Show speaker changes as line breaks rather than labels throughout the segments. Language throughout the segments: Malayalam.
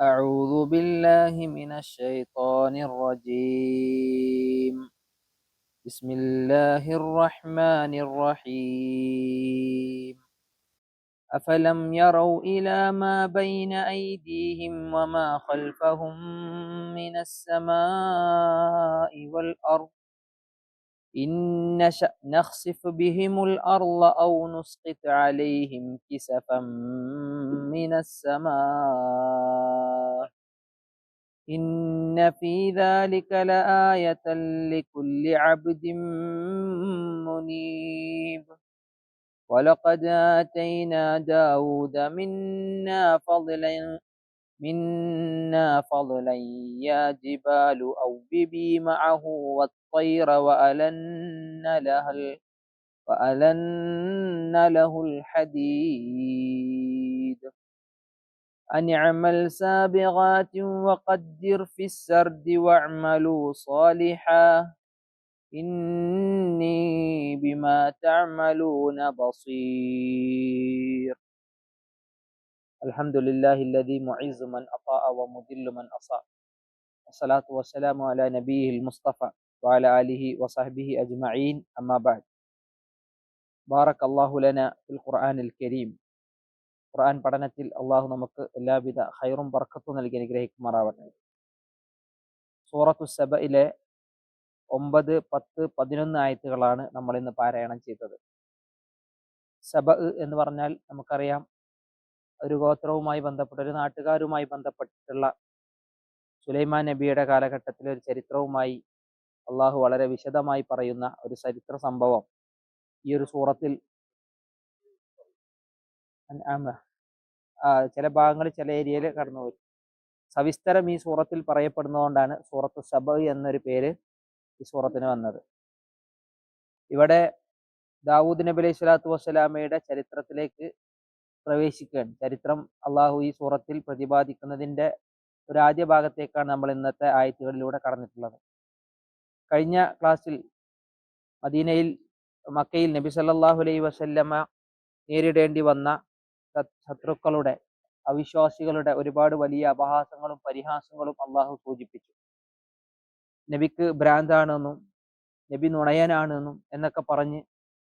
أعوذ بالله من الشيطان الرجيم. بسم الله الرحمن الرحيم. أفلم يروا إلى ما بين أيديهم وما خلفهم من السماء والأرض إن نشأ نخسف بهم الأرض أو نسقط عليهم كسفا من السماء إن في ذلك لآية لكل عبد منيب. ولقد آتينا داود منا فضلا يا جبال أوبي معه والطير وألن له الحديد أن اعمل سابغات وقدر في السرد واعملوا صالحا إني بما تعملون بصير. الحمد لله الذي معز من أطاع ومذل من أصاع. الصلاة والسلام على نبيه المصطفى وعلى آله وصحبه أجمعين. أما بعد. بارك الله لنا في القرآن الكريم. ഖുർആൻ പഠനത്തിൽ അള്ളാഹു നമുക്ക് എല്ലാവിധ ഖൈറും ബർക്കത്തും നൽകി അനുഗ്രഹിക്കുമാറാവട്ടെ. സൂറത്തു സബയിലെ 9, 10, 11 ആയത്തുകളാണ് നമ്മൾ ഇന്ന് പാരായണം ചെയ്തത്. സബ എന്ന് പറഞ്ഞാൽ നമുക്കറിയാം, ഒരു ഗോത്രവുമായി ബന്ധപ്പെട്ട, ഒരു നാട്ടുകാരുമായി ബന്ധപ്പെട്ടിട്ടുള്ള സുലൈമാൻ നബിയുടെ കാലഘട്ടത്തിലെ ഒരു ചരിത്രവുമായി അള്ളാഹു വളരെ വിശദമായി പറയുന്ന ഒരു ചരിത്ര സംഭവം ഈ ഒരു സൂറത്തിൽ ചില ഭാഗങ്ങൾ ചില ഏരിയയിൽ കടന്നു വരും. സവിസ്തരം ഈ സൂറത്തിൽ പറയപ്പെടുന്നതുകൊണ്ടാണ് സൂറത്ത് സബ എന്നൊരു പേര് ഈ സൂറത്തിന് വന്നത്. ഇവിടെ ദാവൂദ് നബി അലൈഹി സ്വലാത്തു വസ്സലാമയുടെ ചരിത്രത്തിലേക്ക് പ്രവേശിക്കുകയാണ്. ചരിത്രം അള്ളാഹു ഈ സൂറത്തിൽ പ്രതിപാദിക്കുന്നതിൻ്റെ ഒരു ആദ്യ ഭാഗത്തേക്കാണ് നമ്മൾ ഇന്നത്തെ ആയത്തുകളിലൂടെ കടന്നിട്ടുള്ളത്. കഴിഞ്ഞ ക്ലാസ്സിൽ മക്കയിൽ നബി സല്ലല്ലാഹു അലൈഹി വസല്ലമ നേരിടേണ്ടി വന്ന ശത്രുക്കളുടെ, അവിശ്വാസികളുടെ ഒരുപാട് വലിയ അപഹാസങ്ങളും പരിഹാസങ്ങളും അള്ളാഹു സൂചിപ്പിച്ചു. നബിക്ക് ഭ്രാന്താണെന്നും നബി നുണയനാണെന്നും എന്നൊക്കെ പറഞ്ഞ്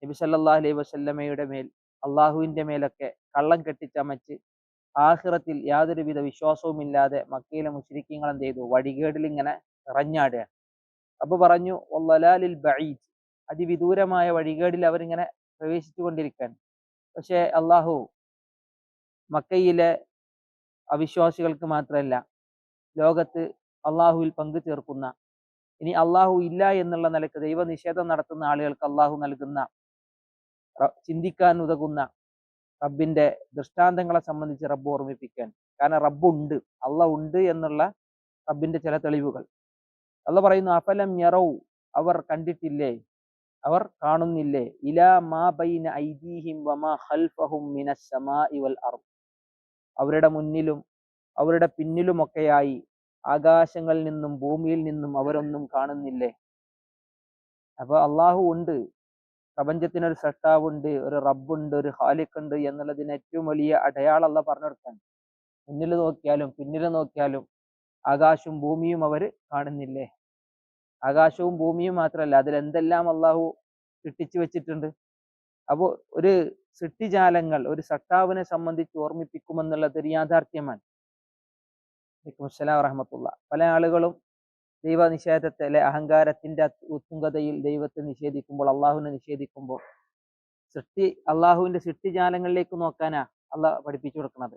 നബി സല്ലല്ലാഹു അലൈഹി വസല്ലമയുടെ മേൽ, അള്ളാഹുവിൻ്റെ മേലൊക്കെ കള്ളം കെട്ടിച്ചമച്ച് ആഖിറത്തിൽ യാതൊരുവിധ വിശ്വാസവുമില്ലാതെ മക്കയിലെ മുശ്രിക്കീങ്ങൾ എന്ത് ചെയ്തു? വഴികേടിൽ ഇങ്ങനെ ഇറഞ്ഞാടുക. അപ്പൊ പറഞ്ഞു വല്ലലാലിൽ ബഈദ്, അതിവിദൂരമായ വഴികേടിൽ അവരിങ്ങനെ പ്രവേശിച്ചു കൊണ്ടിരിക്കുകയാണ്. പക്ഷേ അള്ളാഹു മക്കയിലെ അവിശ്വാസികൾക്ക് മാത്രമല്ല, ലോകത്ത് അള്ളാഹുവിൽ പങ്കു ചേർക്കുന്ന, ഇനി അള്ളാഹു ഇല്ല എന്നുള്ള നിലക്ക് ദൈവനിഷേധം നടത്തുന്ന ആളുകൾക്ക് അള്ളാഹു നൽകുന്ന, ചിന്തിക്കാൻ ഉതകുന്ന റബ്ബിന്റെ ദൃഷ്ടാന്തങ്ങളെ സംബന്ധിച്ച് റബ്ബ് ഓർമ്മിപ്പിക്കാൻ. കാരണം റബ്ബുണ്ട്, അള്ളാഹ് ഉണ്ട് എന്നുള്ള റബ്ബിന്റെ ചില തെളിവുകൾ അള്ളാഹ് പറയുന്നു. അഫലം യറൗ, അവർ കണ്ടിട്ടില്ലേ, അവർ കാണുന്നില്ലേ, ഇലാ മാ ബൈന ഐദീഹിം വമാ ഖൽഫഹും മിനസ് സമാഇ വൽ അർദ്, അവരുടെ മുന്നിലും അവരുടെ പിന്നിലുമൊക്കെയായി ആകാശങ്ങളിൽ നിന്നും ഭൂമിയിൽ നിന്നും അവരൊന്നും കാണുന്നില്ലേ? അപ്പൊ അള്ളാഹു ഉണ്ട്, പ്രപഞ്ചത്തിനൊരു സൃഷ്ടാവുണ്ട്, ഒരു റബ്ബുണ്ട്, ഒരു ഖാലിഖുണ്ട് എന്നുള്ളതിന് ഏറ്റവും വലിയ അടയാളം അള്ളാഹ് പറഞ്ഞു കൊടുക്കാൻ. മുന്നിൽ നോക്കിയാലും പിന്നിൽ നോക്കിയാലും ആകാശവും ഭൂമിയും അവർ കാണുന്നില്ലേ? ആകാശവും ഭൂമിയും മാത്രമല്ല, അതിലെന്തെല്ലാം അള്ളാഹു സൃഷ്ടിച്ചു വെച്ചിട്ടുണ്ട്. അപ്പോൾ ഒരു സൃഷ്ടിജാലങ്ങൾ ഒരു സൃഷ്ടാവിനെ സംബന്ധിച്ച് ഓർമ്മിപ്പിക്കുമെന്നുള്ളത് ഒരു യാഥാർത്ഥ്യമാണ്. വലൈക്കും അസ്സലാം വറഹ്മത്തുള്ളാ. പല ആളുകളും ദൈവനിഷേധത്തെ, അല്ലെ അഹങ്കാരത്തിന്റെ ഉത്തുംഗതയിൽ ദൈവത്തെ നിഷേധിക്കുമ്പോൾ, അള്ളാഹുവിനെ നിഷേധിക്കുമ്പോൾ, അള്ളാഹുവിന്റെ സൃഷ്ടിജാലങ്ങളിലേക്ക് നോക്കാനാ അള്ളാഹ് പഠിപ്പിച്ചു കൊടുക്കുന്നത്.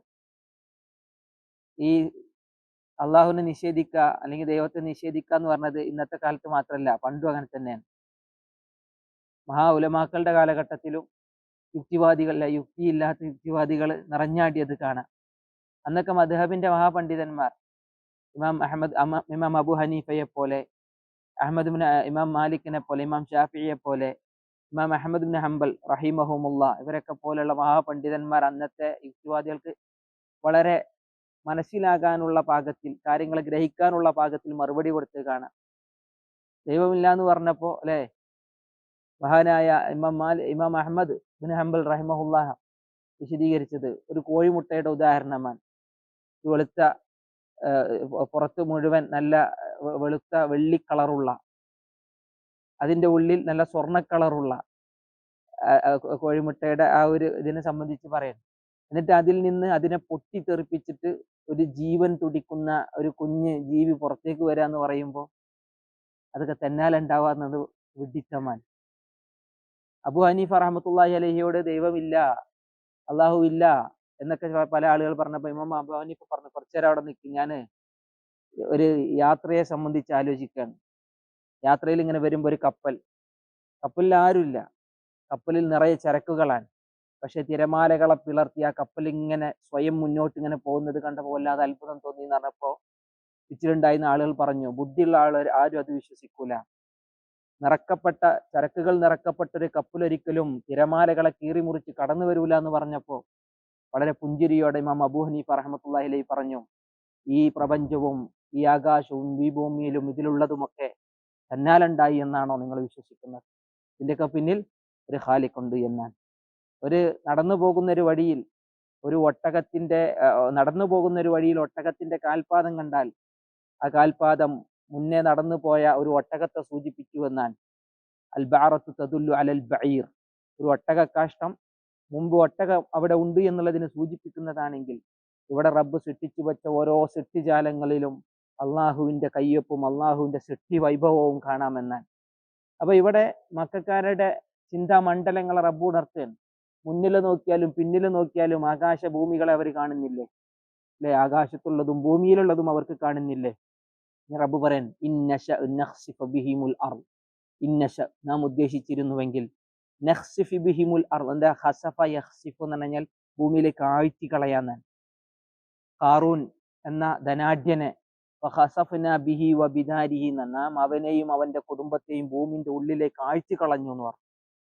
ഈ അള്ളാഹുവിനെ നിഷേധിക്കുക അല്ലെങ്കിൽ ദൈവത്തെ നിഷേധിക്കുക എന്ന് പറഞ്ഞത് ഇന്നത്തെ കാലത്ത് മാത്രമല്ല, പണ്ടും അങ്ങനെ തന്നെയാണ്. ഉലമാക്കളുടെ കാലഘട്ടത്തിലും യുക്തിയില്ലാത്ത യുക്തിവാദികൾ നിറഞ്ഞാടിയത് കാണാം. അന്നൊക്കെ മദ്ഹബിന്റെ മഹാപണ്ഡിതന്മാർ ഇമാം അബു ഹനീഫയെ പോലെ, ഇമാം മാലിക്കിനെ പോലെ, ഇമാം ഷാഫിയെ പോലെ, ഇമാം അഹ്മദ് ബിൻ ഹംബൽ റഹിമഹുമുള്ള, ഇവരൊക്കെ പോലെയുള്ള മഹാപണ്ഡിതന്മാർ അന്നത്തെ യുക്തിവാദികൾക്ക് വളരെ മനസ്സിലാകാനുള്ള പാകത്തിൽ, കാര്യങ്ങൾ ഗ്രഹിക്കാനുള്ള പാകത്തിൽ മറുപടി കൊടുത്ത് കാണാം. ദൈവമില്ല എന്ന് പറഞ്ഞപ്പോ അല്ലെ, മഹാനായ ഇമാം അഹ്മദ് ബിൻ ഹംബൽ റഹിമഹുല്ലാഹ വിശദീകരിച്ചത് ഒരു കോഴിമുട്ടയുടെ ഉദാഹരണമാണ്. വെളുത്ത പുറത്ത് മുഴുവൻ നല്ല വെളുത്ത വെള്ളി കളറുള്ള, അതിന്റെ ഉള്ളിൽ നല്ല സ്വർണ്ണ കളറുള്ള കോഴിമുട്ടയുടെ ആ ഒരു ഇതിനെ സംബന്ധിച്ച് പറയുന്നു. എന്നിട്ട് അതിൽ നിന്ന് അതിനെ പൊട്ടിത്തെറിപ്പിച്ചിട്ട് ഒരു ജീവൻ തുടിക്കുന്ന ഒരു കുഞ്ഞ് ജീവി പുറത്തേക്ക് വരിക എന്ന് പറയുമ്പോൾ അതൊക്കെ തന്നാലുണ്ടാവാന്നത് വിഡ്ഢിത്തമാണ്. അബു ഹനീഫ റഹ്മത്തുള്ളാഹി അലൈഹിയോട് ദൈവമില്ല, അള്ളാഹു ഇല്ല എന്നൊക്കെ പല ആളുകൾ പറഞ്ഞപ്പോൾ ഇമാം അബു ഹനീഫ പറഞ്ഞു, കുറച്ചു നേരം അവിടെ നിൽക്കും, ഞാൻ ഒരു യാത്രയെ സംബന്ധിച്ച് ആലോചിക്കുകയാണ്. യാത്രയിൽ ഇങ്ങനെ വരുമ്പോൾ ഒരു കപ്പലിൽ ആരുമില്ല, കപ്പലിൽ നിറയെ ചരക്കുകളാണ്. പക്ഷെ തിരമാലകളെ പിളർത്തി ആ കപ്പൽ ഇങ്ങനെ സ്വയം മുന്നോട്ട് ഇങ്ങനെ പോകുന്നത് കണ്ടപ്പോൾ വല്ലാതെ അത്ഭുതം തോന്നി എന്ന് പറഞ്ഞപ്പോൾ ചുറ്റിലുണ്ടായിരുന്ന ആളുകൾ പറഞ്ഞു, ബുദ്ധിയുള്ള ആളുകൾ ആരും അത് വിശ്വസിക്കൂല. ചരക്കുകൾ നിറക്കപ്പെട്ട ഒരു കപ്പലൊരിക്കലും തിരമാലകളെ കീറി മുറിച്ച് കടന്നു വരൂല എന്ന് പറഞ്ഞപ്പോൾ വളരെ പുഞ്ചിരിയോടെ ഇമാം അബൂ ഹനീഫ റഹ്മത്തുള്ളാഹി അലൈഹി പറഞ്ഞു, ഈ പ്രപഞ്ചവും ഈ ആകാശവും ഈ ഭൂമിയിലും ഇതിലുള്ളതുമൊക്കെ തന്നാലുണ്ടായി എന്നാണോ നിങ്ങൾ വിശ്വസിക്കുന്നത്? ഇതിൻ്റെയൊക്കെ പിന്നിൽ ഒരു ഖാലിഖുണ്ട് എന്നാണ്. ഒരു നടന്നു പോകുന്ന ഒരു വഴിയിൽ ഒട്ടകത്തിന്റെ കാൽപാദം കണ്ടാൽ ആ കാൽപാദം മുന്നേ നടന്നു പോയ ഒരു ഒട്ടകത്തെ സൂചിപ്പിക്കുമെന്നാണ്. അൽ ബഅറത്തു തദുല്ലു അലൽ ബഈർ, ഒരു ഒട്ടകക്കാഷ്ടം മുമ്പ് ഒട്ടകം അവിടെ ഉണ്ട് എന്നുള്ളതിനെ സൂചിപ്പിക്കുന്നതാണെങ്കിൽ ഇവിടെ റബ്ബ് സൃഷ്ടിച്ചു വെച്ച ഓരോ സൃഷ്ടിജാലങ്ങളിലും അള്ളാഹുവിന്റെ കയ്യൊപ്പും അള്ളാഹുവിന്റെ സൃഷ്ടി വൈഭവവും കാണാമെന്നാണ്. അപ്പൊ ഇവിടെ മക്കക്കാരുടെ ചിന്താമണ്ഡലങ്ങളെ റബ്ബ് ഉണർത്തുകയാണ്. മുന്നിൽ നോക്കിയാലും പിന്നിൽ നോക്കിയാലും ആകാശ ഭൂമികളെ അവർ കാണുന്നില്ലേ? അല്ലെ, ആകാശത്തുള്ളതും ഭൂമിയിലുള്ളതും അവർക്ക് കാണുന്നില്ലേ? റബ്ബ് പറയാൻ നാം ഉദ്ദേശിച്ചിരുന്നുവെങ്കിൽ നഖ്സിഫ് ബിഹിമുൽ അർദ്, എന്താ ഖസഫ യഖ്സിഫു എന്ന് പറഞ്ഞാൽ ഭൂമിയിലേക്ക് ആഴ്ത്തി കളയാന്നാണ്. ഖാറൂൻ എന്ന ധനാഢ്യനെ ബിഹി വ ബിദാരിഹി, നാം അവനെയും അവന്റെ കുടുംബത്തെയും ഭൂമിന്റെ ഉള്ളിലേക്ക് ആഴ്ത്തി കളഞ്ഞു എന്ന് പറഞ്ഞു.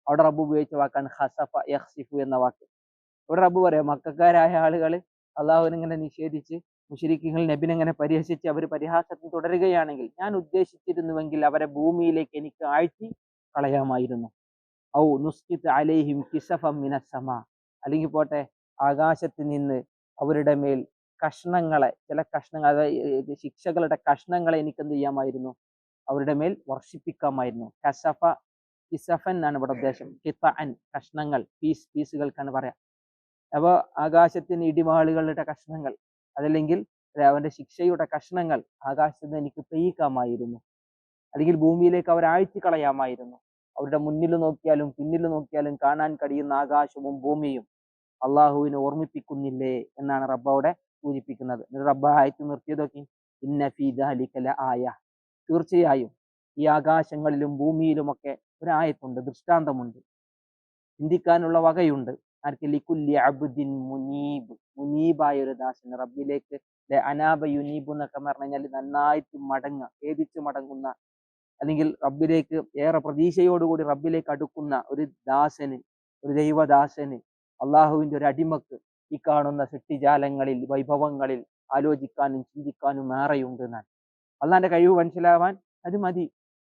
അവിടെ റബ്ബ് ഉപയോഗിച്ച വാക്കാണ് ഖസഫ യഖ്സിഫു എന്ന വാക്ക്. ഇവിടെ റബ്ബ് പറയാം, മക്കക്കാരായ ആളുകൾ അള്ളാഹുവിനെ നിഷേധിച്ച് മുശ്രിക്കുകൾ നബിനെ പരിഹസിച്ച് അവർ പരിഹാസത്തിൽ തുടരുകയാണെങ്കിൽ ഞാൻ ഉദ്ദേശിച്ചിരുന്നുവെങ്കിൽ അവരെ ഭൂമിയിലേക്ക് എനിക്ക് ആഴ്ത്തി കളയാമായിരുന്നു. ഔ നുസ്കിത് അലൈഹിം കിസഫം മിനസ്സമാ, അല്ലെങ്കിൽ പോട്ടെ ആകാശത്ത് നിന്ന് അവരുടെ മേൽ ചില കഷ്ണങ്ങൾ, അതായത് ശിക്ഷകളുടെ കഷ്ണങ്ങളെ എനിക്ക് എന്ത് ചെയ്യാമായിരുന്നു? അവരുടെ മേൽ വർഷിപ്പിക്കാമായിരുന്നു. കിസഫൻ എന്നാണ് ഇവിടെ ഉദ്ദേശം. കിതഅൻ, കഷ്ണങ്ങൾ, പീസുകൾക്കാണ് പറയാം. അപ്പോൾ ആകാശത്തിന് ഇടിവാളുകളുടെ കഷ്ണങ്ങൾ, അതല്ലെങ്കിൽ അവന്റെ ശിക്ഷയുടെ കഷ്ണങ്ങൾ ആകാശത്ത് നിന്ന് എനിക്ക് പെയ്യിക്കാമായിരുന്നു, അല്ലെങ്കിൽ ഭൂമിയിലേക്ക് അവർ ആഴ്ത്തി കളയാമായിരുന്നു. അവരുടെ മുന്നിൽ നോക്കിയാലും പിന്നിൽ നോക്കിയാലും കാണാൻ കഴിയുന്ന ആകാശവും ഭൂമിയും അള്ളാഹുവിനെ ഓർമ്മിപ്പിക്കുന്നില്ലേ എന്നാണ് റബ്ബ് അവിടെ സൂചിപ്പിക്കുന്നത്. റബ്ബ് ആയത്ത് നിർത്തിയതൊക്കെ ഇന്ന ഫീ ദാലിക ലആയ, തീർച്ചയായും ഈ ആകാശങ്ങളിലും ഭൂമിയിലുമൊക്കെ ഒരായത്തുണ്ട്, ദൃഷ്ടാന്തമുണ്ട്, ചിന്തിക്കാനുള്ള വകയുണ്ട്. ആർക്ക്? ലികുല്ലി അബ്ദിൻ മുനീബ്, മുനീബായ ഒരു ദാസന്, റബ്ബിലേക്ക് അനാബ യുനീബ് എന്നൊക്കെ പറഞ്ഞു കഴിഞ്ഞാൽ നന്നായിട്ട് ഖേദിച്ച് മടങ്ങുന്ന, അല്ലെങ്കിൽ റബ്ബിലേക്ക് ഏറെ പ്രതീക്ഷയോടുകൂടി റബ്ബിലേക്ക് അടുക്കുന്ന ഒരു ദാസന്, ഒരു ദൈവദാസന്, അള്ളാഹുവിന്റെ ഒരു അടിമക്ക് ഈ കാണുന്ന സൃഷ്ടിജാലങ്ങളിൽ വൈഭവങ്ങളിൽ ആലോചിക്കാനും ചിന്തിക്കാനും ഏറെയുണ്ട് എന്നാണ്. അള്ളാന്റെ കഴിവ് മനസ്സിലാവാൻ അത് മതി.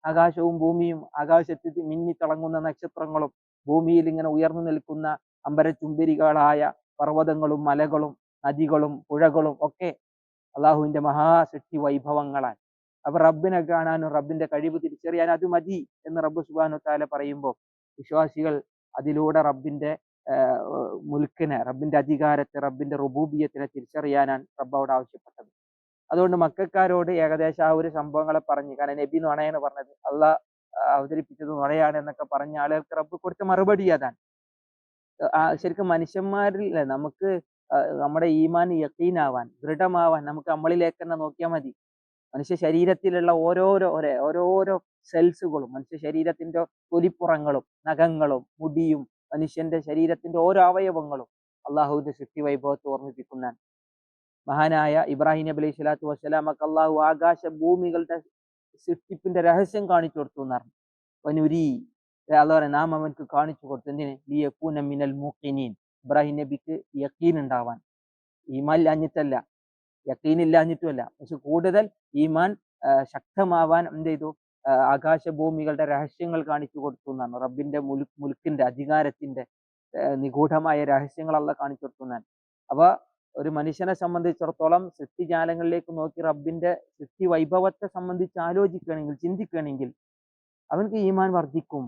ആകാശവും ഭൂമിയും, ആകാശത്തിൽ മിന്നിത്തിളങ്ങുന്ന നക്ഷത്രങ്ങളും ഭൂമിയിൽ ഇങ്ങനെ ഉയർന്നു നിൽക്കുന്ന അമ്പരചുംബിരികളായ പർവ്വതങ്ങളും മലകളും നദികളും പുഴകളും ഒക്കെ അള്ളാഹുവിന്റെ മഹാസൃഷ്ടി വൈഭവങ്ങളാണ്. അപ്പൊ റബ്ബിനെ കാണാനും റബ്ബിന്റെ കഴിവ് തിരിച്ചറിയാനും അത് മതി എന്ന് റബ്ബ് സുബ്ഹാനഹു വ തആല പറയുമ്പോൾ വിശ്വാസികൾ അതിലൂടെ റബ്ബിന്റെ മുൽക്കിനെ, റബ്ബിന്റെ അധികാരത്തെ, റബ്ബിന്റെ റുബൂബിയത്തിനെ തിരിച്ചറിയാനാണ് റബ്ബ് അവിടെ ആവശ്യപ്പെട്ടത്. അതുകൊണ്ട് മക്കക്കാരോട് ഏകദേശം ആ ഒരു സംഭവങ്ങളെ പറഞ്ഞു. കാരണം നബി നുണയാണ് പറഞ്ഞത്, അള്ളാഹ് അവതരിപ്പിച്ചത് നുണയാണ് എന്നൊക്കെ പറഞ്ഞ ആളുകൾക്ക് റബ്ബ് കൊടുത്ത മറുപടി അതാണ്. ശരിക്കും മനുഷ്യന്മാരിൽ നമുക്ക് നമ്മുടെ ഈമാൻ യഖീനാവാൻ, ദൃഢമാവാൻ നമുക്ക് നമ്മളിലേക്ക് തന്നെ നോക്കിയാൽ മതി. മനുഷ്യ ശരീരത്തിലുള്ള ഓരോരോ സെൽസുകളും, മനുഷ്യ ശരീരത്തിന്റെ തൊലിപ്പുറങ്ങളും നഖങ്ങളും മുടിയും മനുഷ്യന്റെ ശരീരത്തിന്റെ ഓരോ അവയവങ്ങളും അള്ളാഹുവിന്റെ സൃഷ്ടി വൈഭവത്തെ ഓർമ്മിപ്പിക്കുന്നതാണ്. മഹാനായ ഇബ്രാഹിം നബി അലൈഹി സ്വലാത്തു വസ്സലാമക്ക് അള്ളാഹു ആകാശ ഭൂമികളുടെ സൃഷ്ടിപ്പിന്റെ രഹസ്യം കാണിച്ചു കൊടുത്തു എന്ന് പറഞ്ഞു. വനുരി, അള്ളാഹു നാം അവനക്ക് കാണിച്ചു കൊടുത്തു. എന്തിന്? ലിയകൂന മിനൽ മൂഖിനീൻ, ഇബ്രാഹിം നബിക്ക് യഖീൻ ഉണ്ടാവാൻ. ഈമാൻ ഇല്ലാഞ്ഞിട്ടല്ല, യഖീൻ ഇല്ലാഞ്ഞിട്ടുമല്ല, പക്ഷെ കൂടുതൽ ഈമാൻ ശക്തമാവാൻ എന്ത് ചെയ്തു? ആകാശഭൂമികളുടെ രഹസ്യങ്ങൾ കാണിച്ചു കൊടുത്തു എന്നാണ്. റബ്ബിന്റെ മുൽക്കിന്റെ, അധികാരത്തിന്റെ നിഗൂഢമായ രഹസ്യങ്ങൾ അള്ളാഹ് കാണിച്ചു കൊടുത്തു എന്നാണ്. അപ്പൊ ഒരു മനുഷ്യനെ സംബന്ധിച്ചിടത്തോളം സൃഷ്ടിജാലങ്ങളിലേക്ക് നോക്കി റബ്ബിന്റെ സൃഷ്ടി വൈഭവത്തെ സംബന്ധിച്ച് ആലോചിക്കുകയാണെങ്കിൽ, ചിന്തിക്കുകയാണെങ്കിൽ അവനക്ക് ഈമാൻ വർദ്ധിക്കും.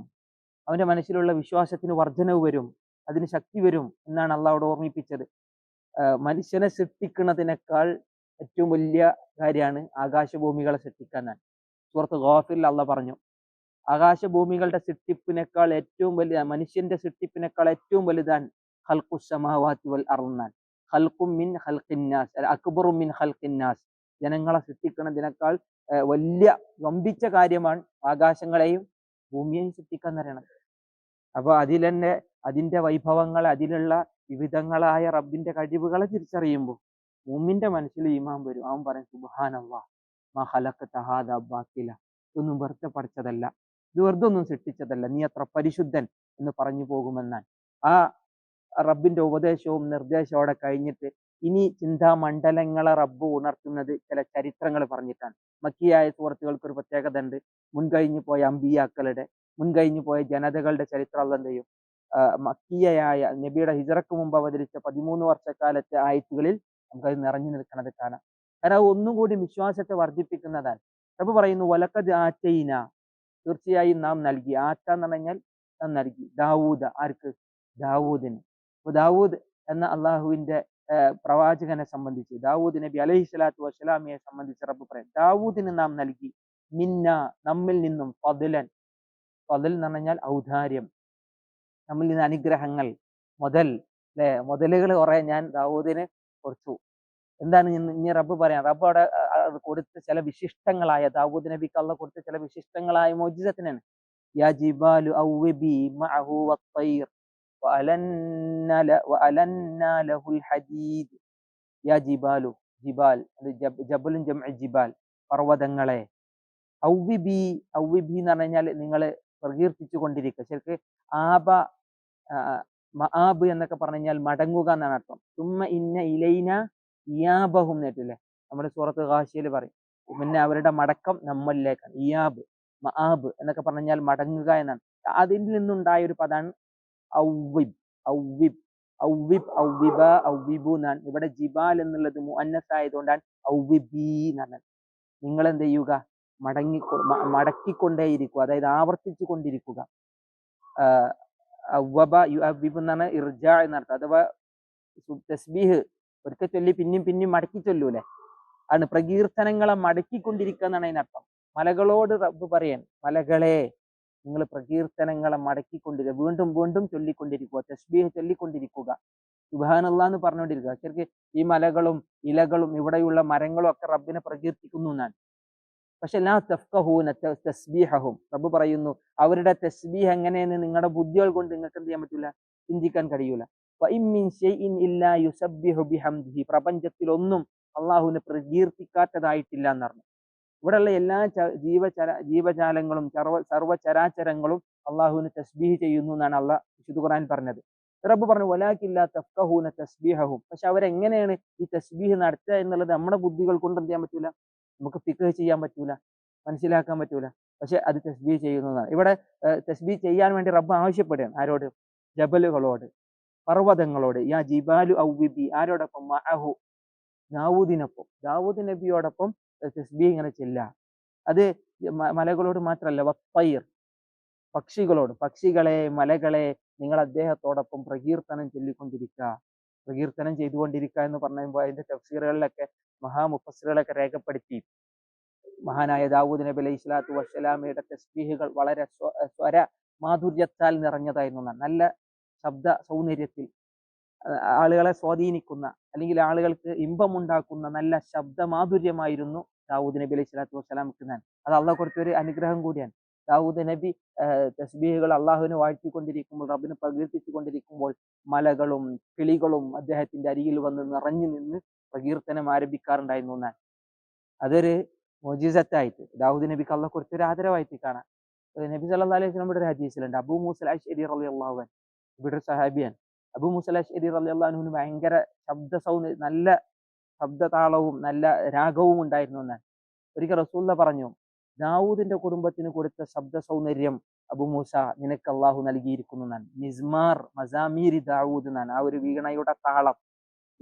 അവന്റെ മനസ്സിലുള്ള വിശ്വാസത്തിന് വർധനവ് വരും, അതിന് ശക്തി വരും എന്നാണ് അള്ളാഹുവിടെ ഓർമ്മിപ്പിച്ചത്. മനുഷ്യനെ സൃഷ്ടിക്കുന്നതിനേക്കാൾ ഏറ്റവും വലിയ കാര്യമാണ് ആകാശഭൂമികളെ സൃഷ്ടിക്കാൻ. സൂറത്ത് ഗാഫിറിൽ അള്ളാഹ് പറഞ്ഞു, ആകാശഭൂമികളുടെ സൃഷ്ടിപ്പിനേക്കാൾ ഏറ്റവും വലിയ, മനുഷ്യന്റെ സൃഷ്ടിപ്പിനേക്കാൾ ഏറ്റവും വലുതാണ് ഖൽഖുസ് സമാവാതി വൽ അർദ്, ഖൽഖും മിൻ ഖൽഖിന്നാസ് അക്ബറു മിൻ ഖൽഖിന്നാസ്. ജനങ്ങളെ സൃഷ്ടിക്കുന്നതിനേക്കാൾ വലിയ വമ്പിച്ച കാര്യമാണ് ആകാശങ്ങളെയും ഭൂമിയെയും സൃഷ്ടിക്കാൻ പറയുന്നത്. അപ്പൊ അതിൽ തന്നെ അതിന്റെ വൈഭവങ്ങൾ, അതിലുള്ള വിവിധങ്ങളായ റബ്ബിന്റെ കഴിവുകളെ തിരിച്ചറിയുമ്പോൾ മുഅ്മിന്റെ മനസ്സിൽ ഈമാൻ വരും. അവൻ പറയും, സുബ്ഹാനല്ലാഹ് മാ ഖലഖത ഹാദാ ബാത്തില, ഇതൊന്നും വെറുതെ പഠിച്ചതല്ല, ഇത് വെറുതെ ഒന്നും സൃഷ്ടിച്ചതല്ല, നീ അത്ര പരിശുദ്ധൻ എന്ന് പറഞ്ഞു പോകുമെന്നാണ്. ആ റബ്ബിന്റെ ഉപദേശവും നിർദ്ദേശവും അവിടെ കഴിഞ്ഞിട്ട് ഇനി ചിന്താമണ്ഡലങ്ങളെ റബ്ബ് ഉണർത്തുന്നത് ചില ചരിത്രങ്ങൾ പറഞ്ഞിട്ടാണ്. മക്കിയായ സൂറത്തുകൾക്ക് ഒരു പ്രത്യേകത ഉണ്ട്. മുൻകഴിഞ്ഞു പോയ അമ്പിയാക്കളുടെ, മുൻകഴിഞ്ഞു പോയ ജനതകളുടെ ചരിത്രം അല്ലാഹ് എന്ത് ചെയ്യും, മക്കിയായ നബിയുടെ ഹിജറക്ക് മുമ്പ് അവതരിച്ച 13 വർഷക്കാലത്തെ ആയത്തുകളിൽ നമുക്കത് നിറഞ്ഞു നിൽക്കുന്നത് കാണാം. കാരണം അത് ഒന്നും കൂടി വിശ്വാസത്തെ വർദ്ധിപ്പിക്കുന്നതാണ്. റബ്ബ് പറയുന്നു, വലഖദ് ആതൈന, തീർച്ചയായും നാം നൽകി. ആറ്റ എന്ന് പറഞ്ഞാൽ നാം നൽകി. ദാവൂദ, ആർക്ക്? ദാവൂദിന്. അപ്പൊ ദാവൂദ് എന്ന അള്ളാഹുവിന്റെ പ്രവാചകനെ സംബന്ധിച്ച്, ദാവൂദ് നബി അലൈഹി സ്വലാത്തു വസ്സലാമിയെ സംബന്ധിച്ച് റബ്ബ് പറയും, ദാവൂദിന് നാം നൽകി, മിന്ന, നമ്മിൽ നിന്നും, ഫദ്ലൻ, ഫദ്ൽ എന്ന് പറഞ്ഞാൽ ഔദാര്യം, നമ്മിൽ നിന്ന് അനുഗ്രഹങ്ങൾ, മുതൽ, അല്ലെ, മുതലുകൾ കുറെ ഞാൻ ദാവൂദിന് കൊടുത്തു. എന്താണ് ഇനി റബ്ബ് പറയാം, റബ്ബ് അവിടെ കൊടുത്ത ചില വിശിഷ്ടങ്ങളായ, ദാവൂദ് നബിക്ക് അള്ളാഹ് കൊടുത്ത ചില വിശിഷ്ടങ്ങളായ മോജിസത്തിനാണ്. യാ ജിബാലു ഔവിബി മഅഹു വത്തൈർ വഅലന്നാ ലഹുൽ ഹദീദ്. യാ ജിബാലു, ജിബാൽ ജബലുൻ ജംഉ ജിബാൽ, പർവ്വതങ്ങളെ, ഔവിബി, ഔവിബി എന്ന് പറഞ്ഞാൽ നിങ്ങൾ പ്രകീർത്തിച്ചു കൊണ്ടിരിക്കുക. ശരിക്ക് ആബ, മആബ് എന്നൊക്കെ പറഞ്ഞു കഴിഞ്ഞാൽ മടങ്ങുക എന്നാണ് അർത്ഥം. സുമ്മ ഇന്ന ഇലൈന ഇയാബഹും നേട്ടില്ലേ, നമ്മുടെ സൂറത്ത് ഗാശിയയിൽ പറയും, പിന്നെ അവരുടെ മടക്കം നമ്മളിലേക്കാണ്. ഇയാബ്, മആബ് എന്നൊക്കെ പറഞ്ഞാൽ മടങ്ങുക എന്നാണ്. അതിൽ നിന്നുണ്ടായ ഒരു പദമാണ് ഔവിബ്, ഔവിബ്, ഔവിബ്, ഔവിബ, ഔവിബു എന്നാണ്. ഇവിടെ ജിബാൽ എന്നുള്ളത് മുഅന്നസ് ആയതുകൊണ്ടാണ് ഔവിബി എന്ന് പറഞ്ഞത്. നിങ്ങൾ എന്ത് ചെയ്യുക, മടക്കിക്കൊണ്ടേയിരിക്കുക, അതായത് ആവർത്തിച്ചു കൊണ്ടിരിക്കുക. അവബ യുഅവിബ് എന്നാണ് ഇർജാ എന്നർത്ഥം. അഥവാ തസ്ബീഹ് ഒരിക്കൽ ചൊല്ലി പിന്നെയും പിന്നെയും മടക്കി ചൊല്ലൂലെ, ആണ് പ്രകീർത്തനങ്ങളെ മടക്കിക്കൊണ്ടിരിക്കുക എന്നാണ് അതിനർത്ഥം. മലകളോട് റബ്ബ് പറയാൻ, മലകളെ നിങ്ങൾ പ്രകീർത്തനങ്ങളെ മടക്കിക്കൊണ്ടിരിക്കുക, വീണ്ടും വീണ്ടും ചൊല്ലിക്കൊണ്ടിരിക്കുക, തസ്ബീഹ് ചൊല്ലിക്കൊണ്ടിരിക്കുക, സുബ്ഹാനല്ലാഹ് എന്ന് പറഞ്ഞുകൊണ്ടിരിക്കുക. ശരിക്കും ഈ മലകളും ഇലകളും ഇവിടെയുള്ള മരങ്ങളും ഒക്കെ റബ്ബിനെ പ്രകീർത്തിക്കുന്നു എന്നാണ്. പക്ഷെ ലാ തഫ്ഖഹൂന തസ്ബീഹഹും, റബ്ബ് പറയുന്നു അവരുടെ തസ്ബീഹ് എങ്ങനെയെന്ന് നിങ്ങളുടെ ബുദ്ധികൾ കൊണ്ട് നിങ്ങൾക്ക് എന്ത് ചെയ്യാൻ പറ്റൂല, ചിന്തിക്കാൻ കഴിയൂല. വഇൻ മിൻ ശൈഇൻ ഇല്ലാ യുസബ്ബിഹു ബിഹംദിഹി, പ്രപഞ്ചത്തിൽ ഒന്നും അള്ളാഹുവിനെ പ്രകീർത്തിക്കാത്തതായിട്ടില്ല എന്ന് പറഞ്ഞു. ഇവിടെയുള്ള എല്ലാ ജീവജാലങ്ങളും സർവ്വചരാചരങ്ങളും അള്ളാഹുവിന് തസ്ബീഹ് ചെയ്യുന്നു എന്നാണ് അള്ളാഹ് വിശുദ്ധ ഖുർആനിൽ പറഞ്ഞത്. റബ്ബ് പറഞ്ഞു വലാകിൻ ലാ തഫ്ഖഹൂന തസ്ബീഹഹും, പക്ഷെ അവരെങ്ങനെയാണ് ഈ തസ്ബീഹ് നടത്തുക എന്നുള്ളത് നമ്മുടെ ബുദ്ധികൾ കൊണ്ട് എന്ത് ചെയ്യാൻ പറ്റൂല, നമുക്ക് ഫിഖ് ചെയ്യാൻ പറ്റൂല, മനസ്സിലാക്കാൻ പറ്റൂല. പക്ഷെ അത് തസ്ബീഹ് ചെയ്യുന്നതാണ്. ഇവിടെ തസ്ബീഹ് ചെയ്യാൻ വേണ്ടി റബ്ബ് ആവശ്യപ്പെടുകയാണ്. ആരോട്? ജബലുകളോട്, പർവ്വതങ്ങളോട്. യാ ജിബാലു ഔവിബി, ആരോടൊപ്പം? മഅഹു, ദാവൂദിനൊപ്പം, ദാവൂദ് നബിയോടൊപ്പം തസ്ബീഹ് ഇങ്ങനെ ചെല്ലുക. അത് മലകളോട് മാത്രമല്ല, വത്തൈർ, പക്ഷികളോട്, പക്ഷികളെ, മലകളെ നിങ്ങൾ അദ്ദേഹത്തോടൊപ്പം പ്രകീർത്തനം ചൊല്ലിക്കൊണ്ടിരിക്കുക, പ്രകീർത്തനം ചെയ്തുകൊണ്ടിരിക്കുക എന്ന് പറയുമ്പോൾ അതിന്റെ തഫ്സീറുകളിലൊക്കെ മഹാമുഫസ്സിറുകളൊക്കെ രേഖപ്പെടുത്തി, മഹാനായ ദാവൂദ് നബി അലൈഹി സ്വലാത്തു വസ്സലാമയുടെ തസ്ബീഹുകൾ വളരെ സ്വര മാധുര്യത്താൽ നിറഞ്ഞതായിരുന്നു. നല്ല ശബ്ദ സൗന്ദര്യത്തിൽ ആളുകളെ സ്വാധീനിക്കുന്ന, അല്ലെങ്കിൽ ആളുകൾക്ക് ഇമ്പമുണ്ടാക്കുന്ന നല്ല ശബ്ദ മാധുര്യമായിരുന്നു ദാവൂദ് നബി അലൈഹി സ്വലാത്തു വസ്സലാമക്ക്. അത് അള്ളാഹ് കൊടുത്തൊരു അനുഗ്രഹം കൂടിയാണ്. ദാവൂദ് നബി തസ്ബീഹുകൾ അള്ളാഹുവിനെ വാഴ്ത്തിക്കൊണ്ടിരിക്കുമ്പോൾ, റബ്ബിനെ പ്രകീർത്തിച്ചു കൊണ്ടിരിക്കുമ്പോൾ മലകളും കിളികളും അദ്ദേഹത്തിന്റെ അരികിൽ വന്ന് നിറഞ്ഞു നിന്ന് പ്രകീർത്തനം ആരംഭിക്കാറുണ്ടായിരുന്നു എന്നാണ്. അതൊരു മുഅ്ജിസത്തായിട്ട് ദാവൂദ് നബിക്ക് അള്ളാഹ് കൊടുത്തൊരു ആദരവായിട്ട് കാണാം. നബി സല്ലല്ലാഹു അലൈഹി വസല്ലം ഒരു ഹദീസിലുണ്ട്, അബൂ മൂസൽ അശ്അരി റളിയല്ലാഹു അൻഹു, ഇവിടെ ഒരു സഹാബിയാണ്. അബൂ മൂസൽ അശ്അരി റളിയല്ലാഹു അൻഹുവിന് ഭയങ്കര നല്ല ശബ്ദതാളവും നല്ല രാഗവും ഉണ്ടായിരുന്നു എന്നാണ്. ഒരിക്കൽ റസൂലുള്ളാഹി പറഞ്ഞു, ദാവൂദിന്റെ കുടുംബത്തിന് കൊടുത്ത ശബ്ദ സൗന്ദര്യം അബൂ മൂസ നിനക്ക് അള്ളാഹു നൽകിയിരിക്കുന്നു എന്നാണ്. മിസ്മാർ മസാമീരി ദാവൂദ് എന്നാണ് ആ ഒരു വീണയുടെ താളം.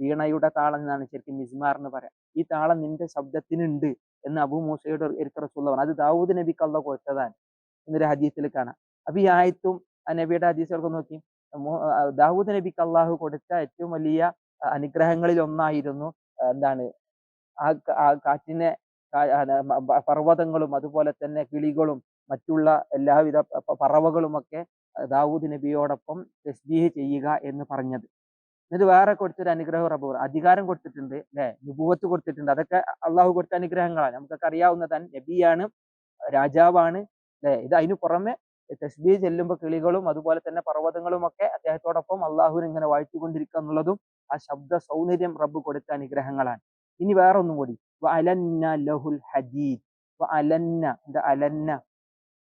വീണയുടെ താളം എന്നാണ് ശരിക്കും മിസ്മാർ എന്ന് പറയാം. ഈ താളം നിന്റെ ശബ്ദത്തിനുണ്ട് എന്ന് അബൂ മൂസയോട് ഒരിക്കൽ റസൂൽ പറഞ്ഞു. അത് ദാവൂദ് നബിക്ക് അള്ളാഹ് കൊടുത്തതാണ് എന്നൊരു ഹദീസിൽ കാണാം. അപ്പൊ ഈ ആയത്തും ആ നബിയുടെ ഹദീസുകൾക്ക് നോക്കി, ദാവൂദ് നബിക്ക് അള്ളാഹു കൊടുത്ത ഏറ്റവും വലിയ അനുഗ്രഹങ്ങളിൽ ഒന്നായിരുന്നു എന്താണ് ആ കാറ്റിനെ പർവ്വതങ്ങളും അതുപോലെ തന്നെ കിളികളും മറ്റുള്ള എല്ലാവിധ പറവകളുമൊക്കെ ദാവൂദ് നബിയോടൊപ്പം തസ്ബീഹ് ചെയ്യുക എന്ന് പറഞ്ഞത്. എന്നിട്ട് വേറെ കൊടുത്തൊരു അനുഗ്രഹം റബ്ബ് അധികാരം കൊടുത്തിട്ടുണ്ട് അല്ലെ, നുബുവത്ത് കൊടുത്തിട്ടുണ്ട്. അതൊക്കെ അള്ളാഹു കൊടുത്ത അനുഗ്രഹങ്ങളാണ്, നമുക്കൊക്കെ അറിയാവുന്നതാണ്. നബിയാണ്, രാജാവാണ് അല്ലെ. ഇത് അതിന് പുറമെ തസ്ബീഹ് ചെല്ലുമ്പോൾ കിളികളും അതുപോലെ തന്നെ പർവ്വതങ്ങളും ഒക്കെ അദ്ദേഹത്തോടൊപ്പം അള്ളാഹുവിനെ ഇങ്ങനെ വാഴ്ത്തിക്കൊണ്ടിരിക്കുക എന്നുള്ളതും ആ ശബ്ദ സൗന്ദര്യം റബ്ബ് കൊടുത്ത അനുഗ്രഹങ്ങളാണ്. ഇനി വേറെ ഒന്നും കൂടി, അലന്ന ലഹുൽ ഹദീദ്. അലന്ന അലന്ന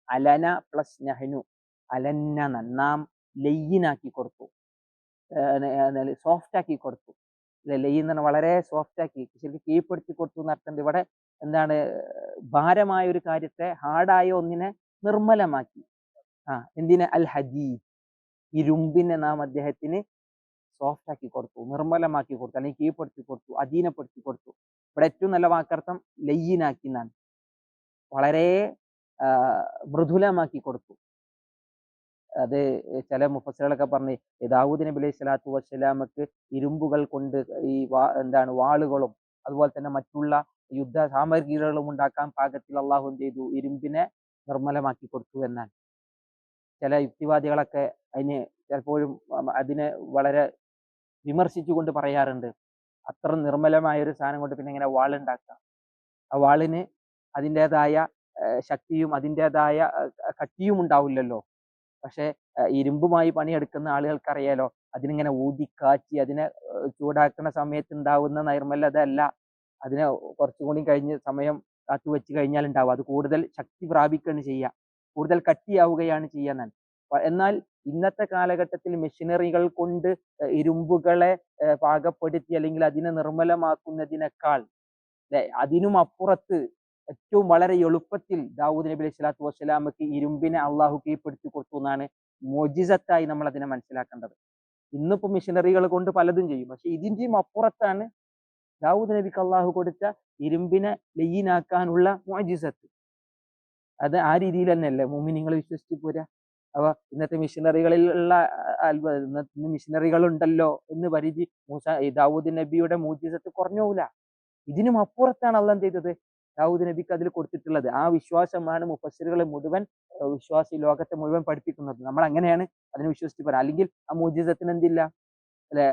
അലന പ്ലസ് നഹ്നു, അലന്ന നാം ലയ്യിനാക്കി കൊടുത്തു, സോഫ്റ്റ് ആക്കി കൊടുത്തു. ലയ്യ് എന്ന് പറഞ്ഞാൽ വളരെ സോഫ്റ്റ് ആക്കി, ശരിക്കും കീഴ്പ്പെടുത്തി കൊടുത്തു എന്നർത്ഥം. ഇവിടെ എന്താണ്, ഭാരമായ ഒരു കാര്യത്തെ, ഹാർഡായ ഒന്നിനെ നിർമ്മലമാക്കി. എന്തിനെ? അൽ ഹദീദ്, ഇരുമ്പിനെ നാം അദ്ദേഹത്തിന് സോഫ്റ്റ് ആക്കി കൊടുത്തു, നിർമ്മലമാക്കി കൊടുത്തു, അല്ലെങ്കിൽ കീഴ്പ്പെടുത്തി കൊടുത്തു, അധീനപ്പെടുത്തി കൊടുത്തു. ഇവിടെ ഏറ്റവും നല്ല വാക്കർത്ഥം ലയ്യിനാക്കി എന്നാണ്, വളരെ മൃദുലമാക്കി കൊടുത്തു. അത് ചില മുഫസ്സിറുകളൊക്കെ പറഞ്ഞ് ദാവൂദ് നബി അലൈഹി സ്വലാത്തു വസ്സലാമക്ക് ഇരുമ്പുകൾ കൊണ്ട് ഈ വാളുകളും അതുപോലെ തന്നെ മറ്റുള്ള യുദ്ധ സാമഗ്രികളും ഉണ്ടാക്കാൻ പാകത്തിൽ അള്ളാഹു എന്ത് ചെയ്തു? ഇരുമ്പിനെ നിർമ്മലമാക്കി കൊടുത്തു എന്നാണ്. ചില യുക്തിവാദികളൊക്കെ അതിന് ചിലപ്പോഴും അതിനെ വളരെ വിമർശിച്ചുകൊണ്ട് പറയാറുണ്ട്, അത്ര നിർമ്മലമായ ഒരു സാധനം കൊണ്ട് പിന്നെ എങ്ങനെ വാളുണ്ടാക്കാം? ആ വാളിന് അതിൻ്റെതായ ശക്തിയും അതിൻ്റെതായ കട്ടിയും ഉണ്ടാവില്ലല്ലോ. പക്ഷെ ഇരുമ്പുമായി പണിയെടുക്കുന്ന ആളുകൾക്കറിയാലോ, അതിനിങ്ങനെ ഊതിക്കാച്ചി അതിനെ ചൂടാക്കുന്ന സമയത്ത് ഉണ്ടാവുന്ന നൈർമല്യത അല്ല അതിനെ കുറച്ചുകൂടി കഴിഞ്ഞ് സമയം കാത്തു വെച്ച് കഴിഞ്ഞാൽ ഉണ്ടാവും. അത് കൂടുതൽ ശക്തി പ്രാപിക്കുകയാണ് ചെയ്യുക, കൂടുതൽ കട്ടിയാവുകയാണ് ചെയ്യാൻ. എന്നാൽ ഇന്നത്തെ കാലഘട്ടത്തിൽ മെഷീനറികൾ കൊണ്ട് ഇരുമ്പുകളെ പാകപ്പെടുത്തി അല്ലെങ്കിൽ അതിനെ നിർമ്മലമാക്കുന്നതിനേക്കാൾ അതിനും അപ്പുറത്ത് ഏറ്റവും വളരെ എളുപ്പത്തിൽ ദാവൂദ് നബി അലൈഹി സ്വലാത്തു വസ്സലാമക്ക് ഇരുമ്പിനെ അള്ളാഹു കീഴ്പ്പെടുത്തി കൊടുത്തു എന്നാണ് മോജിസത്തായി നമ്മൾ അതിനെ മനസ്സിലാക്കേണ്ടത്. ഇന്നിപ്പോ മെഷീനറികൾ കൊണ്ട് പലതും ചെയ്യും, പക്ഷെ ഇതിന്റെയും അപ്പുറത്താണ് ദാവൂദ് നബിക്ക് അള്ളാഹു കൊടുത്ത ഇരുമ്പിനെ ലയ്യിനാക്കാനുള്ള മോജിസത്ത്. അത് ആ രീതിയിൽ തന്നെയല്ലേ മുഅ്മിനീങ്ങൾ വിശ്വസിച്ച് പോരാ. അപ്പൊ ഇന്നത്തെ മെഷീനറികളിലുള്ള ഇന്നത്തെ മെഷീനറികൾ ഉണ്ടല്ലോ എന്ന് പരിധി ദാവൂദ് നബിയുടെ മോജിസത്ത് കുറഞ്ഞു പോകില്ല. ഇതിനും അപ്പുറത്താണ് അള്ളാഹ് എന്ത് ചെയ്തത്? ദാവൂദ് നബിക്ക് അതിൽ കൊടുത്തിട്ടുള്ളത്. ആ വിശ്വാസമാണ് മുഫസ്സിറുകളെ മുഴുവൻ, വിശ്വാസി ലോകത്തെ മുഴുവൻ പഠിപ്പിക്കുന്നത്. നമ്മൾ അങ്ങനെയാണ് അതിനെ വിശ്വസിച്ച് പറയാം. അല്ലെങ്കിൽ ആ മോജിസത്തിന് എന്തില്ല അല്ലെ,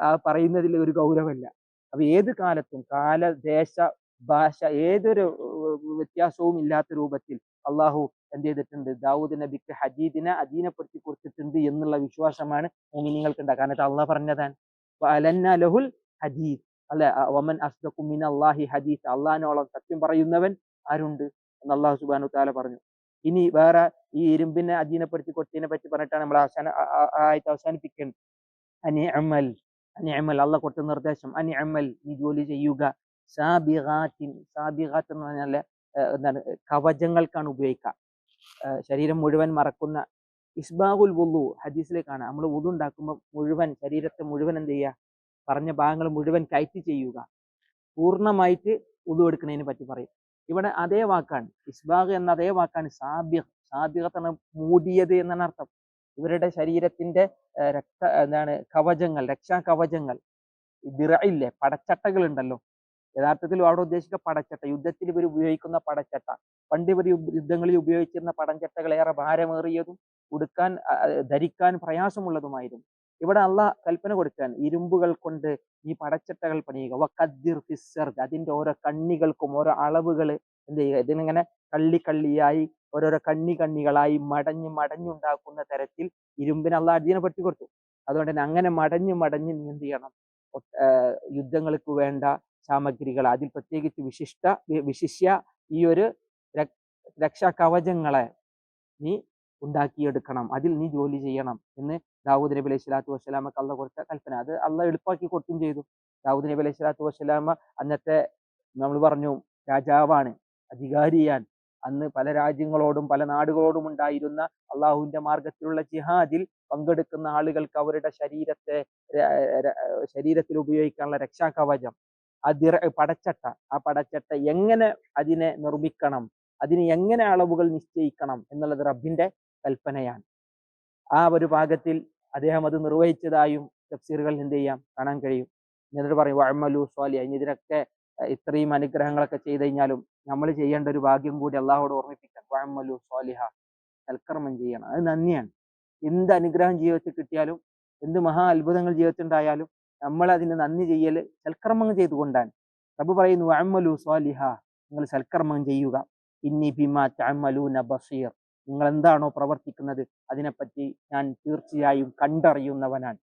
ആ പറയുന്നതിൽ ഒരു ഗൗരവമില്ല. അപ്പൊ ഏത് കാലത്തും കാല ദേശ ഭാഷ ഏതൊരു വ്യത്യാസവും ഇല്ലാത്ത രൂപത്തിൽ അള്ളാഹു എന്ത് ചെയ്തിട്ടുണ്ട്? ദാവൂദ് നബിക്ക് ഹദീദിനെ അധീനപ്പെടുത്തി കൊടുത്തിട്ടുണ്ട് എന്നുള്ള വിശ്വാസമാണ് മുഅ്മിനീങ്ങൾക്ക് ഉണ്ടാകുക. കാരണം അള്ളാഹ് പറഞ്ഞതാണ് അലന്ന ലഹുൽ ഹദീദ് അല്ലെ, വമൻ അസ്ദഖു മിനല്ലാഹി ഹദീസ, അള്ളാഹിനോളം സത്യം പറയുന്നവൻ ആരുണ്ട് എന്ന് അള്ളാഹു സുബ്ഹാനഹു വതആല പറഞ്ഞു. ഇനി വേറെ ഈ ഇരുമ്പിനെ അധീനപ്പെടുത്തി കൊടുത്തതിനെ പറ്റി പറഞ്ഞിട്ടാണ് നമ്മൾ ആയത്ത് അവസാനിപ്പിക്കുന്നത്. അനിഅമൽ, അനിഅമൽ അള്ളാഹ് കൊടുത്ത നിർദ്ദേശം, അനിഅമൽ നീ ജോലി ചെയ്യുക, സാബിഗാത്തിൻ, സാബിഗാത്ത് എന്ന് പറഞ്ഞാൽ എന്താണ്, കവചങ്ങൾക്കാണ് ഉപയോഗിക്കുക, ശരീരം മുഴുവൻ മറക്കുന്ന. ഇസ്ബാഹുൽ വുളു ഹദീസിലേക്കാണ്, നമ്മൾ വുളു ഉണ്ടാക്കുമ്പോൾ മുഴുവൻ ശരീരത്തെ മുഴുവൻ എന്ത് ചെയ്യുക, പറഞ്ഞ ഭാഗങ്ങൾ മുഴുവൻ കയറ്റി ചെയ്യുക, പൂർണ്ണമായിട്ട് വുളു എടുക്കുന്നതിനെ പറ്റി പറയും. ഇവിടെ അതേ വാക്കാണ്, ഇസ്ബാഗ് എന്ന അതേ വാക്കാണ് സാബിഗ്. സാബിഗത്ത് എന്ന് മൂടിയത് എന്നാണ് അർത്ഥം. ഇവരുടെ ശരീരത്തിന്റെ കവചങ്ങൾ, രക്ഷാ കവചങ്ങൾ, ദിറഇല്ലേ, പടച്ചട്ടകൾ ഉണ്ടല്ലോ, യഥാർത്ഥത്തിൽ അവിടെ ഉദ്ദേശിക്കുക പടച്ചട്ട, യുദ്ധത്തിൽ ഇവർ ഉപയോഗിക്കുന്ന പടച്ചട്ട. പണ്ട് ഇവർ യുദ്ധങ്ങളിൽ ഉപയോഗിച്ചിരുന്ന പടച്ചട്ടകൾ ഏറെ ഭാരമേറിയതും ഉടുക്കാൻ ധരിക്കാൻ പ്രയാസമുള്ളതുമായിരുന്നു. ഇവിടെ അള്ളാഹ് കൽപ്പന കൊടുക്കാൻ, ഇരുമ്പുകൾ കൊണ്ട് ഈ പടച്ചട്ടകൾ പണിയുക. വഖദ്ദിർ ഫിസ്സർദ്, അതിന്റെ ഓരോ കണ്ണികൾക്കും ഓരോ അളവുകൾ എന്ത് ചെയ്യുക, ഇതിനിങ്ങനെ കള്ളിയായി ഓരോരോ കണ്ണികളായി മടഞ്ഞുണ്ടാക്കുന്ന തരത്തിൽ ഇരുമ്പിന് അള്ളാഹ് അധീനപ്പെടുത്തി കൊടുത്തു. അതുകൊണ്ട് തന്നെ അങ്ങനെ മടഞ്ഞ് നീ എന്ത് ചെയ്യണം, യുദ്ധങ്ങൾക്ക് വേണ്ട സാമഗ്രികൾ, അതിൽ പ്രത്യേകിച്ച് വിശിഷ്യ ഈ ഒരു രക്ഷാ കവചങ്ങളെ നീ ഉണ്ടാക്കിയെടുക്കണം, അതിൽ നീ ജോലി ചെയ്യണം എന്ന് ദാവൂദ് നബി അലൈഹി സ്വലാത്തു വസ്സലാമക്ക് അള്ളാഹ് കൊടുത്ത കൽപ്പന. അത് അള്ളാഹ് എളുപ്പമാക്കി കൊടുക്കുകയും ചെയ്തു. ദാവൂദ് നബി അലൈഹി സ്വലാത്തു വസ്സലാമ അന്നത്തെ നമ്മൾ പറഞ്ഞു രാജാവാണ്, അധികാരിയാണ്. അന്ന് പല രാജ്യങ്ങളോടും പല നാടുകളോടും ഉണ്ടായിരുന്ന അള്ളാഹുവിന്റെ മാർഗത്തിലുള്ള ജിഹാദിൽ പങ്കെടുക്കുന്ന ആളുകൾക്ക് അവരുടെ ശരീരത്തിൽ ഉപയോഗിക്കാനുള്ള രക്ഷാകവചം, പടച്ചട്ട, ആ പടച്ചട്ട എങ്ങനെ അതിനെ നിർമ്മിക്കണം, അതിന് എങ്ങനെ അളവുകൾ നിശ്ചയിക്കണം എന്നുള്ളത് റബ്ബിന്റെ കൽപ്പനയാണ്. ആ ഒരു ഭാഗത്തിൽ അദ്ദേഹം അത് നിർവഹിച്ചതായും തഫ്സീറുകളിൽ എന്ത് ചെയ്യാം കാണാൻ കഴിയും. എന്നിട്ട് പറയും വഅമലു സ്വാലിഹ. ഇനി ഇതിനൊക്കെ ഇത്രയും അനുഗ്രഹങ്ങളൊക്കെ ചെയ്ത് കഴിഞ്ഞാലും നമ്മൾ ചെയ്യേണ്ട ഒരു ഭാഗ്യം കൂടി അള്ളാഹുവോട് ഓർമ്മിപ്പിക്കാം. വഅമലു സ്വാലിഹ, സൽക്കർമ്മം ചെയ്യണം. അത് നന്ദിയാണ്. എന്ത് അനുഗ്രഹം ജീവിതത്തിൽ കിട്ടിയാലും എന്ത് മഹാ അത്ഭുതങ്ങൾ ജീവിതത്തിൽ ഉണ്ടായാലും നമ്മൾ അതിന് നന്ദി ചെയ്യൽ സൽക്കർമ്മം ചെയ്തുകൊണ്ടാണ്. റബ്ബ് പറയുന്നു വഅമലു സ്വാലിഹ, നിങ്ങൾ സൽക്കർമ്മം ചെയ്യുക. ഇന്നി ബിമാ തഅമലൂന ബസീർ, നിങ്ങൾ എന്താണോ പ്രവർത്തിക്കുന്നത് അതിനെപ്പറ്റി ഞാൻ തീർച്ചയായും കണ്ടറിയുന്നവനാണ്.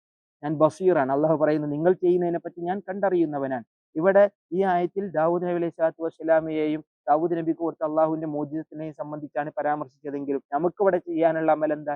ഞാൻ ബസീറാണ്. അള്ളാഹു പറയുന്നു നിങ്ങൾ ചെയ്യുന്നതിനെ പറ്റി ഞാൻ കണ്ടറിയുന്നവനാണ്. ഇവിടെ ഈ ആയത്തിൽ ദാവൂദ് നബി അലൈഹി സ്വലാത്തു വസ്സലാമയെയും ദാവൂദ് നബിക്ക് കൊടുത്ത അള്ളാഹുവിന്റെ മോചിതത്തിനെയും സംബന്ധിച്ചാണ് പരാമർശിച്ചതെങ്കിലും നമുക്കിവിടെ ചെയ്യാനുള്ള അമൽ എന്താ?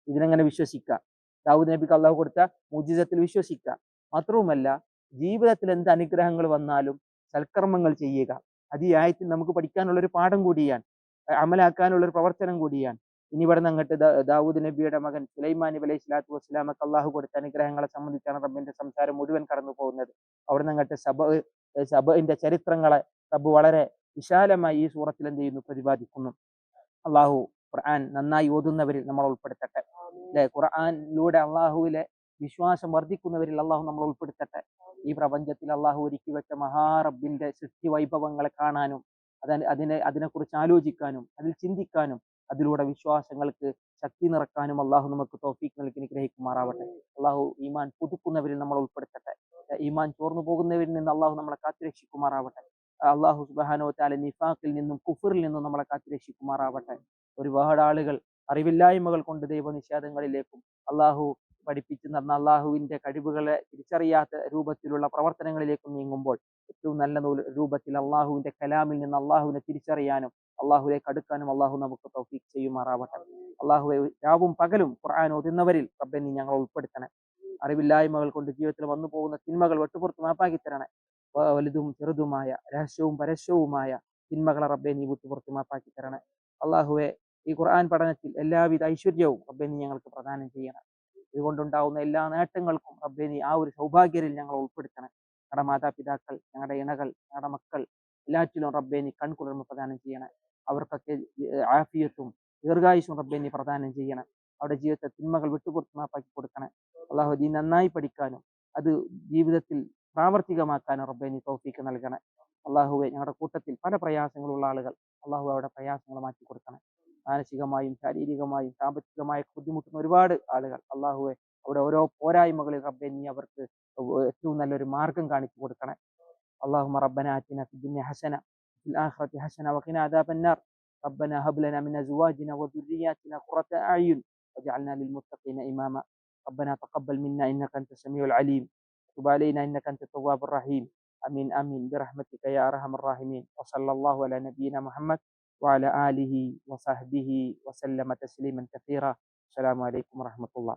ഇതിനെങ്ങനെ വിശ്വസിക്കുക? ദാവൂദ് നബിക്ക് അള്ളാഹു കൊടുത്ത മോചിതത്തിൽ വിശ്വസിക്കുക. മാത്രവുമല്ല ജീവിതത്തിൽ എന്ത് അനുഗ്രഹങ്ങൾ വന്നാലും സൽക്കർമ്മങ്ങൾ ചെയ്യുക. അത് ഈ ആയത്തിൽ നമുക്ക് പഠിക്കാനുള്ള ഒരു പാഠം കൂടിയാണ്, അമലാക്കാനുള്ള ഒരു പ്രവർത്തനം കൂടിയാണ്. ഇനി ഇവിടെ നിന്ന് അങ്ങോട്ട് ദാവൂദ് നബിയുടെ മകൻ സുലൈമാൻ നബി അലൈഹി സ്വലാത്തു വസ്സലാമക്ക് അള്ളാഹു കൊടുത്ത അനുഗ്രഹങ്ങളെ സംബന്ധിച്ചാണ് റബ്ബിന്റെ സംസാരം മുഴുവൻ കടന്നു പോകുന്നത്. അവിടെ നിന്ന് അങ്ങോട്ട് സബഇന്റെ ചരിത്രങ്ങളെ റബ്ബ് വളരെ വിശാലമായി ഈ സൂറത്തിൽ എന്ത് ചെയ്യുന്നു, പ്രതിപാദിക്കുന്നു. അള്ളാഹു ഖുർആൻ നന്നായി ഓതുന്നവരിൽ നമ്മൾ ഉൾപ്പെടുത്തട്ടെ. അല്ലെ, ഖുർആനിലൂടെ അള്ളാഹുവിലെ വിശ്വാസം വർദ്ധിക്കുന്നവരിൽ അള്ളാഹു നമ്മൾ ഉൾപ്പെടുത്തട്ടെ. ഈ പ്രപഞ്ചത്തിൽ അള്ളാഹു ഒരുക്കി വെച്ച മഹാറബ്ബിന്റെ സൃഷ്ടി വൈഭവങ്ങളെ കാണാനും അതിനെക്കുറിച്ച് ആലോചിക്കാനും അതിൽ ചിന്തിക്കാനും അതിലൂടെ വിശ്വാസങ്ങൾക്ക് ശക്തി നിറക്കാനും അള്ളാഹു നമുക്ക് തൗഫീഖ് നൽകി അനുഗ്രഹിക്കുമാറാവട്ടെ. അള്ളാഹു ഈമാൻ പുതുക്കുന്നവരിൽ നമ്മൾ ഉൾപ്പെടുത്തട്ടെ. ഈമാൻ ചോർന്നു പോകുന്നവരിൽ നിന്ന് അള്ളാഹു നമ്മളെ കാത്തുരക്ഷിക്കുമാറാവട്ടെ. അള്ളാഹു സുബ്ഹാനഹു വ തആല നിഫാഖിൽ നിന്നും കുഫറിൽ നിന്നും നമ്മളെ കാത്തുരക്ഷിക്കുമാറാവട്ടെ. ഒരുപാട് ആളുകൾ അറിവില്ലായ്മകൾ കൊണ്ട് ദൈവനിഷേധങ്ങളിലേക്കും അള്ളാഹു പഠിപ്പിച്ചു തന്ന അള്ളാഹുവിന്റെ കഴിവുകളെ തിരിച്ചറിയാത്ത രൂപത്തിലുള്ള പ്രവർത്തനങ്ങളിലേക്കും നീങ്ങുമ്പോൾ ഏറ്റവും നല്ല രൂപത്തിൽ അള്ളാഹുവിന്റെ കലാമിൽ നിന്ന് അള്ളാഹുവിനെ തിരിച്ചറിയാനും അള്ളാഹുലേക്ക് അടുക്കാനും അള്ളാഹു നമുക്ക് തൗഫീഖ് ചെയ്യുമാറാവട്ടെ. അള്ളാഹുവെ രാവും പകലും ഖുർആൻ ഓതുന്നവരിൽ റബ്ബെ നീ ഞങ്ങൾ ഉൾപ്പെടുത്തണേ. അറിവില്ലായ്മകൾ കൊണ്ട് ജീവിതത്തിൽ വന്നു പോകുന്ന തിന്മകൾ വെട്ടുപുറത്ത് മാപ്പാക്കി തരണേ. വലുതും ചെറുതുമായ രഹസ്യവും പരസ്യവുമായ തിന്മകളെ റബ്ബെ നീ വിട്ടുപുറത്ത് മാപ്പാക്കി തരണേ. അള്ളാഹുവെ ഈ ഖുർആൻ പഠനത്തിൽ എല്ലാവിധ ഐശ്വര്യവും റബ്ബെ നീ ഞങ്ങൾക്ക് പ്രദാനം ചെയ്യണം. ഇതുകൊണ്ടുണ്ടാവുന്ന എല്ലാ നേട്ടങ്ങൾക്കും റബ്ബെ നീ ആ ഒരു സൗഭാഗ്യത്തിൽ ഞങ്ങൾ ഉൾപ്പെടുത്തണം. ഞങ്ങളുടെ മാതാപിതാക്കൾ, ഞങ്ങളുടെ ഇണകൾ, ഞങ്ങളുടെ മക്കൾ എല്ലാറ്റിലും റബ്ബെ നീ കൺകുളിർമ പ്രദാനം ചെയ്യണം. അവർക്കൊക്കെ ആഫിയത്തും ദീർഘായുസും റബ്ബെ നീ പ്രദാനം ചെയ്യണം. അവരുടെ ജീവിതത്തെ തിന്മകൾ വിട്ടുപുറത്ത് മാപ്പാക്കി കൊടുക്കണം. അള്ളാഹു നീ നന്നായി പഠിക്കാനും അത് ജീവിതത്തിൽ പ്രാവർത്തികമാക്കാനും റബ്ബെ നീ തൗഫീഖ് നൽകണം. അള്ളാഹുവെ ഞങ്ങളുടെ കൂട്ടത്തിൽ പല പ്രയാസങ്ങളുള്ള ആളുകൾ അള്ളാഹു അവരുടെ പ്രയാസങ്ങൾ മാറ്റി കൊടുക്കണം. മാനസികമായും ശാരീരികമായും സാമ്പത്തികമായും ബുദ്ധിമുട്ടുന്ന ഒരുപാട് ആളുകൾ അള്ളാഹുവെ അവിടെ ഓരോ പോരായ്മകളിൽ റബ്ബെ നീ അവർക്ക് ഏറ്റവും നല്ലൊരു മാർഗം കാണിച്ചു കൊടുക്കണേ. اللهم ربنا آتنا في الدنيا حسنة وفي الآخرة حسنة وقنا عذاب النار. ربنا هب لنا من أزواجنا وذرياتنا قرة أعين واجعلنا للمتقين إماما. ربنا تقبل منا إنك أنت السميع العليم وتب علينا إنك أنت التواب الرحيم. آمين آمين برحمتك يا أرحم الراحمين. وصلى الله على نبينا محمد وعلى آله وصحبه وسلم تسليما كثيرا. السلام عليكم ورحمة الله.